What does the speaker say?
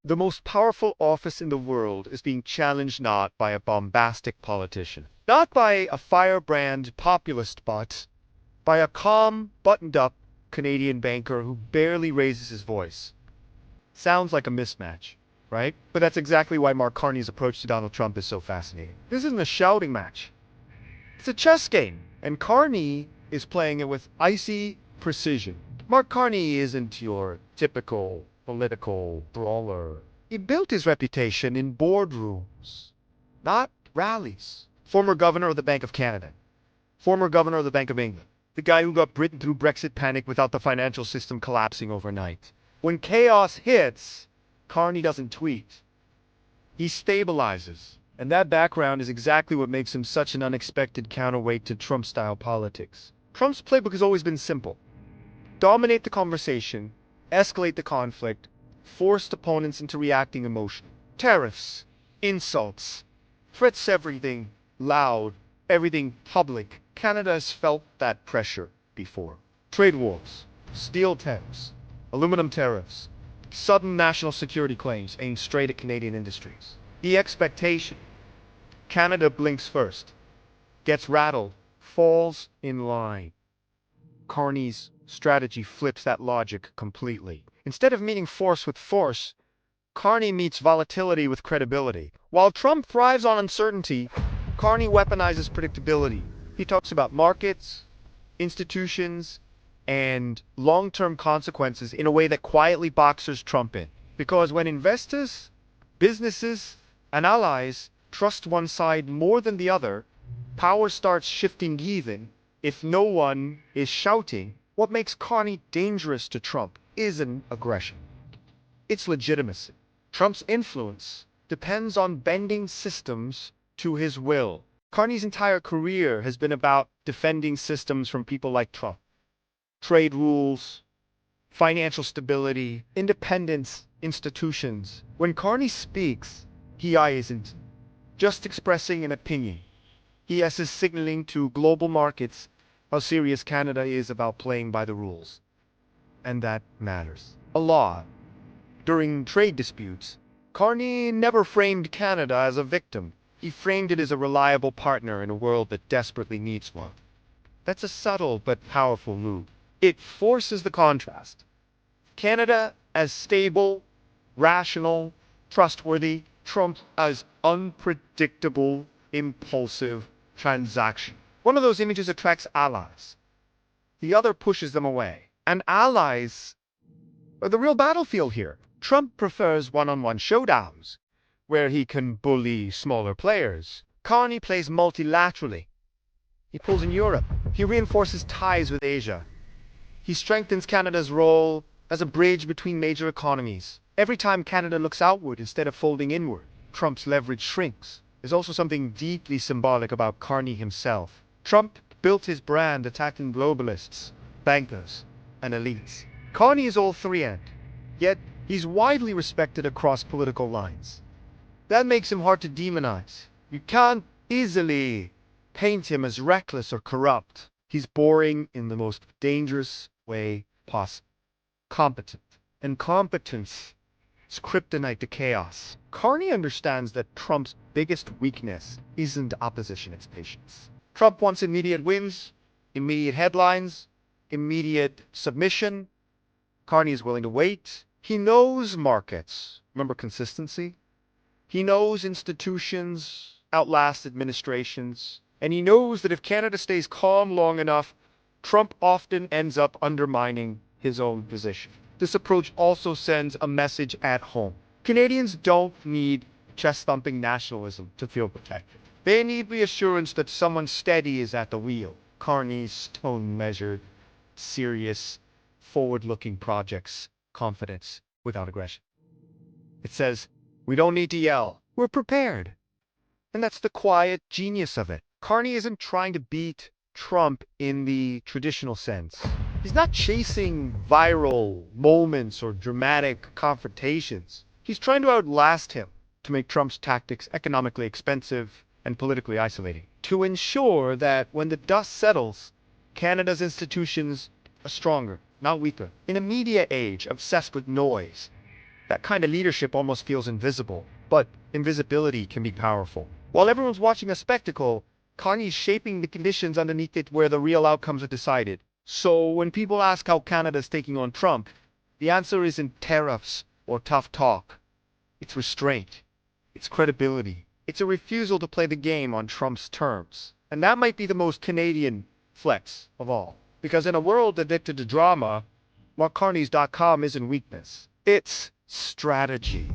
The most powerful office in the world is being challenged not by a bombastic politician, not by a firebrand populist, but by a calm, buttoned-up Canadian banker who barely raises his voice. Sounds like a mismatch, right? But that's exactly why Mark Carney's approach to Donald Trump is so fascinating. This isn't a shouting match. It's a chess game, and Carney is playing it with icy precision. Mark Carney isn't your typical political brawler. He built his reputation in boardrooms, not rallies. Former governor of the Bank of Canada, former governor of the Bank of England, the guy who got Britain through Brexit panic without the financial system collapsing overnight. When chaos hits, Carney doesn't tweet. He stabilizes. And that background is exactly what makes him such an unexpected counterweight to Trump-style politics. Trump's playbook has always been simple. Dominate the conversation, escalate the conflict, force opponents into reacting emotionally. Tariffs, insults, threats everything loud, everything public. Canada has felt that pressure before. Trade wars, steel tariffs, aluminum tariffs, sudden national security claims aimed straight at Canadian industries. The expectation: Canada blinks first, gets rattled, falls in line. Carney's strategy flips that logic completely. Instead of meeting force with force, Carney meets volatility with credibility. While Trump thrives on uncertainty, Carney weaponizes predictability. He talks about markets, institutions, and long-term consequences in a way that quietly boxes Trump in. Because when investors, businesses, and allies trust one side more than the other, power starts shifting even if no one is shouting. What makes Carney dangerous to Trump isn't aggression. It's legitimacy. Trump's influence depends on bending systems to his will. Carney's entire career has been about defending systems from people like Trump. Trade rules, financial stability, independence, institutions. When Carney speaks, he isn't just expressing an opinion. He is signaling to global markets how serious Canada is about playing by the rules. And that matters a lot. During trade disputes, Carney never framed Canada as a victim. He framed it as a reliable partner in a world that desperately needs one. That's a subtle but powerful move. It forces the contrast. Canada as stable, rational, trustworthy. Trump as unpredictable, impulsive, transaction. One of those images attracts allies. The other pushes them away. And allies are the real battlefield here. Trump prefers one-on-one showdowns, where he can bully smaller players. Carney plays multilaterally. He pulls in Europe. He reinforces ties with Asia. He strengthens Canada's role as a bridge between major economies. Every time Canada looks outward instead of folding inward, Trump's leverage shrinks. There's also something deeply symbolic about Carney himself. Trump built his brand attacking globalists, bankers, and elites. Carney is all three, and yet he's widely respected across political lines. That makes him hard to demonize. You can't easily paint him as reckless or corrupt. He's boring in the most dangerous way possible. Competent. And competence is kryptonite to chaos. Carney understands that Trump's biggest weakness isn't opposition, it's patience. Trump wants immediate wins, immediate headlines, immediate submission. Carney is willing to wait. He knows markets. Remember consistency? He knows institutions outlast administrations. And he knows that if Canada stays calm long enough, Trump often ends up undermining his own position. This approach also sends a message at home. Canadians don't need chest-thumping nationalism to feel protected. They need reassurance that someone steady is at the wheel. Carney's tone-measured, serious, forward-looking projects, confidence without aggression. It says, we don't need to yell. We're prepared. And that's the quiet genius of it. Carney isn't trying to beat Trump in the traditional sense. He's not chasing viral moments or dramatic confrontations. He's trying to outlast him, to make Trump's tactics economically expensive and politically isolating, to ensure that when the dust settles, Canada's institutions are stronger, not weaker. In a media age obsessed with noise, That kind of leadership almost feels invisible, but invisibility can be powerful. While everyone's watching a spectacle, Carney's shaping the conditions underneath it where the real outcomes are decided. So when people ask how Canada's taking on Trump, the answer isn't tariffs or tough talk. It's restraint. It's credibility. It's a refusal to play the game on Trump's terms. And that might be the most Canadian flex of all. Because in a world addicted to drama, MarkCarneys.com isn't weakness. It's strategy.